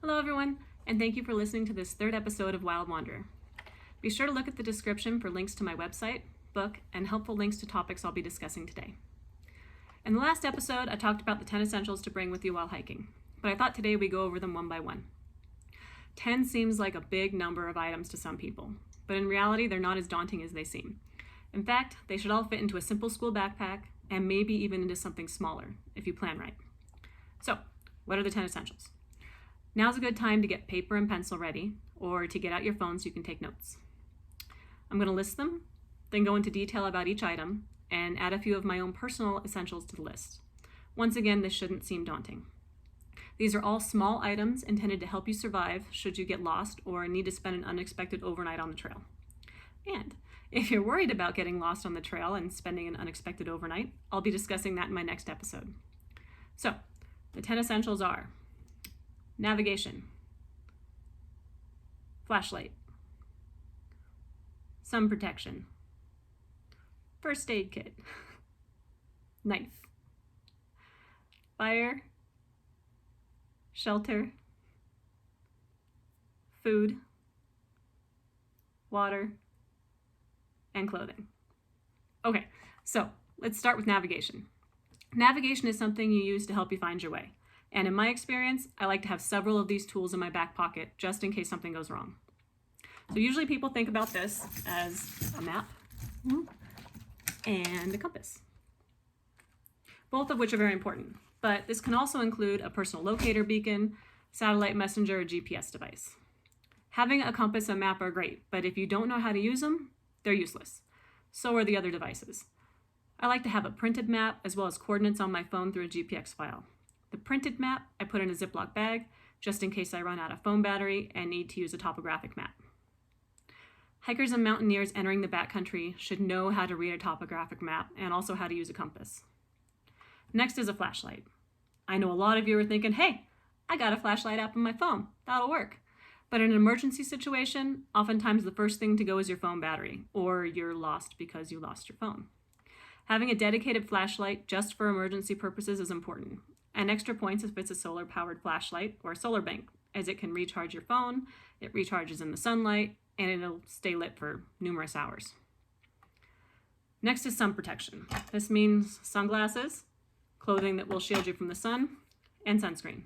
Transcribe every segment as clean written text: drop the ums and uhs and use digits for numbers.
Hello everyone, and thank you for listening to this third episode of Wild Wanderer. Be sure to look at the description for links to my website, book, and helpful links to topics I'll be discussing today. In the last episode, I talked about the 10 essentials to bring with you while hiking, but I thought today we'd go over them one by one. 10 seems like a big number of items to some people, but in reality, they're not as daunting as they seem. In fact, they should all fit into a simple school backpack and maybe even into something smaller, if you plan right. So, what are the 10 essentials? Now's a good time to get paper and pencil ready, or to get out your phone so you can take notes. I'm going to list them, then go into detail about each item, and add a few of my own personal essentials to the list. Once again, this shouldn't seem daunting. These are all small items intended to help you survive should you get lost or need to spend an unexpected overnight on the trail. And if you're worried about getting lost on the trail and spending an unexpected overnight, I'll be discussing that in my next episode. So, the 10 essentials are navigation, flashlight, sun protection, first aid kit, knife, fire, shelter, food, water, and clothing. Okay, so let's start with navigation. Navigation is something you use to help you find your way. And in my experience, I like to have several of these tools in my back pocket just in case something goes wrong. So usually people think about this as a map and a compass, both of which are very important. But this can also include a personal locator beacon, satellite messenger, or GPS device. Having a compass and map are great, but if you don't know how to use them, they're useless. So are the other devices. I like to have a printed map as well as coordinates on my phone through a GPX file. The printed map I put in a Ziploc bag just in case I run out of phone battery and need to use a topographic map. Hikers and mountaineers entering the backcountry should know how to read a topographic map and also how to use a compass. Next is a flashlight. I know a lot of you are thinking, hey, I got a flashlight app on my phone, that'll work. But in an emergency situation, oftentimes the first thing to go is your phone battery, or you're lost because you lost your phone. Having a dedicated flashlight just for emergency purposes is important. And extra points if it's a solar-powered flashlight or a solar bank, as it can recharge your phone, it recharges in the sunlight, and it'll stay lit for numerous hours. Next is sun protection. This means sunglasses, clothing that will shield you from the sun, and sunscreen.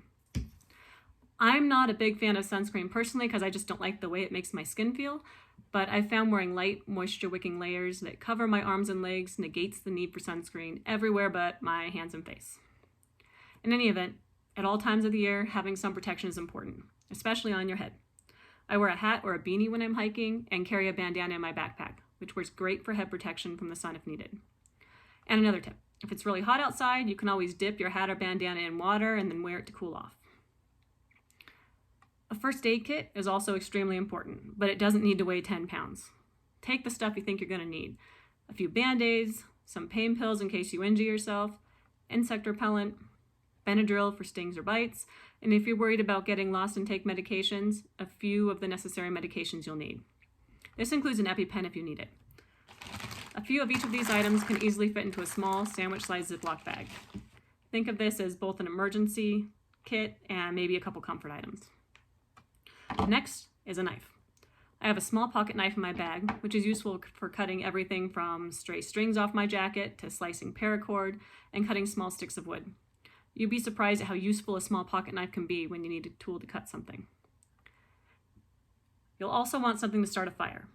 I'm not a big fan of sunscreen personally because I just don't like the way it makes my skin feel, but I've found wearing light, moisture-wicking layers that cover my arms and legs negates the need for sunscreen everywhere but my hands and face. In any event, at all times of the year, having sun protection is important, especially on your head. I wear a hat or a beanie when I'm hiking and carry a bandana in my backpack, which works great for head protection from the sun if needed. And another tip, if it's really hot outside, you can always dip your hat or bandana in water and then wear it to cool off. A first aid kit is also extremely important, but it doesn't need to weigh 10 pounds. Take the stuff you think you're going to need. A few Band-Aids, some pain pills in case you injure yourself, insect repellent, Benadryl for stings or bites, and if you're worried about getting lost and take medications, a few of the necessary medications you'll need. This includes an EpiPen if you need it. A few of each of these items can easily fit into a small sandwich-sized Ziploc bag. Think of this as both an emergency kit and maybe a couple comfort items. Next is a knife. I have a small pocket knife in my bag, which is useful for cutting everything from stray strings off my jacket to slicing paracord and cutting small sticks of wood. You'd be surprised at how useful a small pocket knife can be when you need a tool to cut something. You'll also want something to start a fire.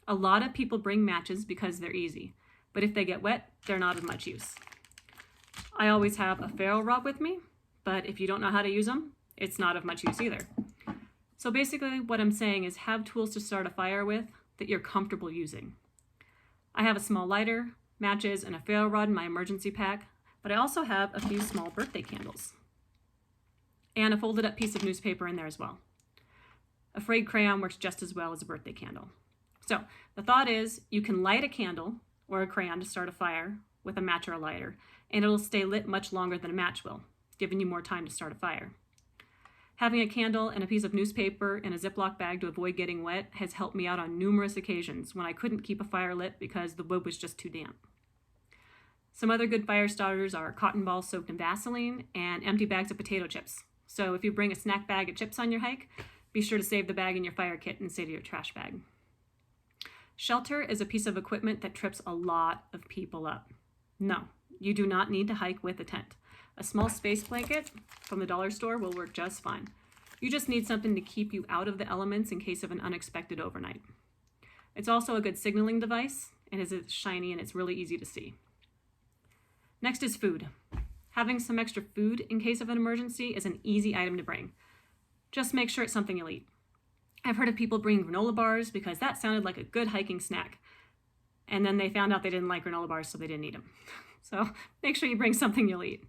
A lot of people bring matches because they're easy, but if they get wet, they're not of much use. I always have a ferro rod with me, but if you don't know how to use them, it's not of much use either. So basically what I'm saying is have tools to start a fire with that you're comfortable using. I have a small lighter, matches, and a ferro rod in my emergency pack, but I also have a few small birthday candles and a folded up piece of newspaper in there as well. A frayed crayon works just as well as a birthday candle. So the thought is you can light a candle or a crayon to start a fire with a match or a lighter, and it'll stay lit much longer than a match will, giving you more time to start a fire. Having a candle and a piece of newspaper in a Ziploc bag to avoid getting wet has helped me out on numerous occasions when I couldn't keep a fire lit because the wood was just too damp. Some other good fire starters are cotton balls soaked in Vaseline and empty bags of potato chips, So if you bring a snack bag of chips on your hike, be sure to save the bag in your fire kit instead of your trash bag. Shelter is a piece of equipment that trips a lot of people up. No, you do not need to hike with a tent. A small space blanket from the dollar store will work just fine. You just need something to keep you out of the elements in case of an unexpected overnight. It's also a good signaling device, and it's shiny and it's really easy to see. Next is food. Having some extra food in case of an emergency is an easy item to bring. Just make sure it's something you'll eat. I've heard of people bringing granola bars because that sounded like a good hiking snack. And then they found out they didn't like granola bars, so they didn't eat them. So make sure you bring something you'll eat.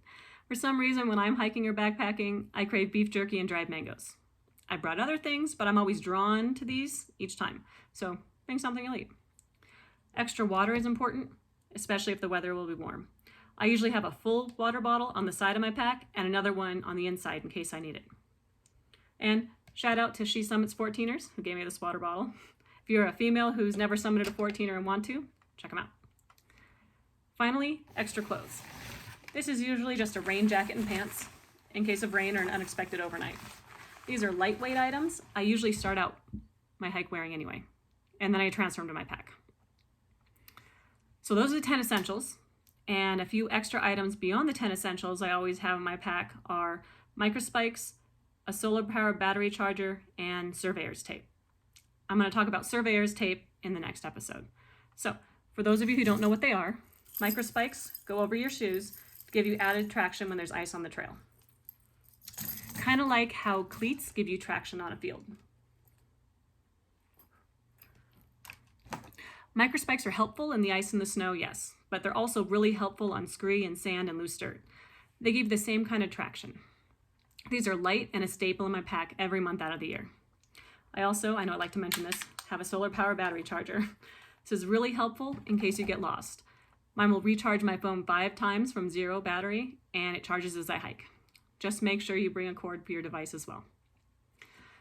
For some reason, when I'm hiking or backpacking, I crave beef jerky and dried mangoes. I brought other things, but I'm always drawn to these each time. So bring something you'll eat. Extra water is important, especially if the weather will be warm. I usually have a full water bottle on the side of my pack and another one on the inside in case I need it. And shout out to She Summits 14ers who gave me this water bottle. If you're a female who's never summited a 14er and want to, check them out. Finally, extra clothes. This is usually just a rain jacket and pants in case of rain or an unexpected overnight. These are lightweight items. I usually start out my hike wearing anyway, and then I transfer them to my pack. So those are the 10 essentials, and a few extra items beyond the 10 essentials I always have in my pack are microspikes, a solar powered battery charger, and surveyor's tape. I'm going to talk about surveyor's tape in the next episode. So for those of you who don't know what they are, microspikes go over your shoes to give you added traction when there's ice on the trail. Kind of like how cleats give you traction on a field. Microspikes are helpful in the ice and the snow, yes, but they're also really helpful on scree and sand and loose dirt. They give the same kind of traction. These are light and a staple in my pack every month out of the year. I know I'd like to mention this, have a solar power battery charger. This is really helpful in case you get lost. Mine will recharge my phone 5 times from 0 battery, and it charges as I hike. Just make sure you bring a cord for your device as well.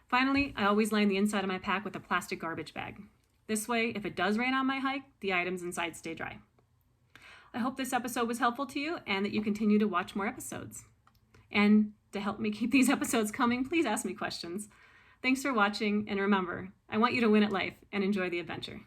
Finally, I always line the inside of my pack with a plastic garbage bag. This way, if it does rain on my hike, the items inside stay dry. I hope this episode was helpful to you and that you continue to watch more episodes. And to help me keep these episodes coming, please ask me questions. Thanks for watching, and remember, I want you to win at life and enjoy the adventure.